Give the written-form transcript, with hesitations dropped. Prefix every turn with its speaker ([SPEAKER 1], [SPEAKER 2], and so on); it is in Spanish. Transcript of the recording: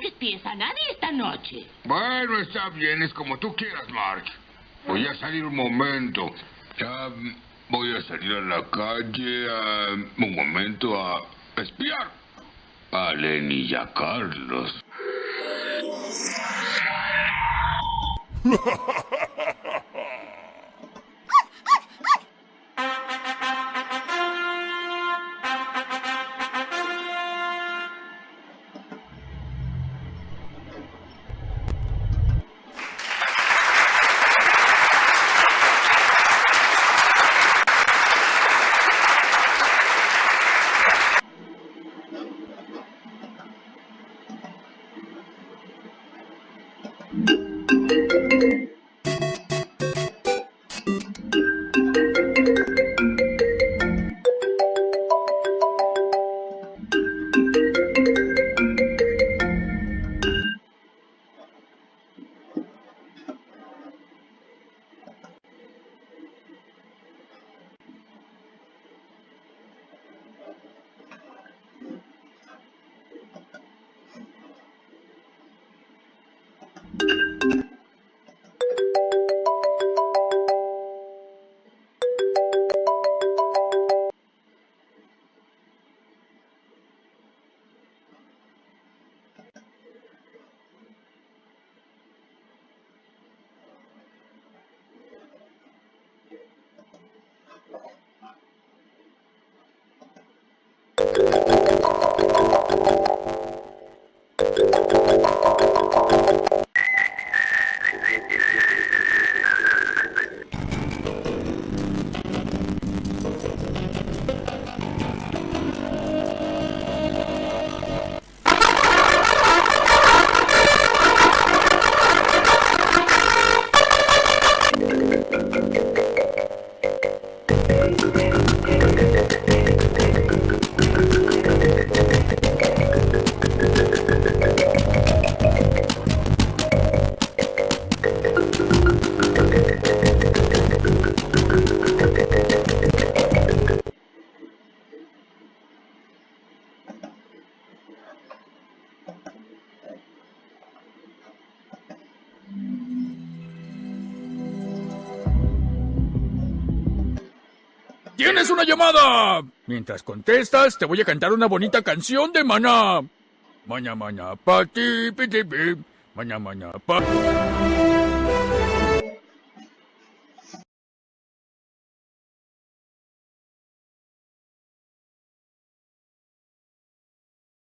[SPEAKER 1] despides a nadie esta noche.
[SPEAKER 2] Bueno, está bien, es como tú quieras, Marge. Voy a salir un momento. Ya voy a salir a la calle un momento a espiar a Lenny y a Carlos.
[SPEAKER 3] ¡Tienes una llamada! Mientras contestas, te voy a cantar una bonita canción de Maná. Maña, maña, pa, ti, pi, ti, pi. Maña, maña, pa.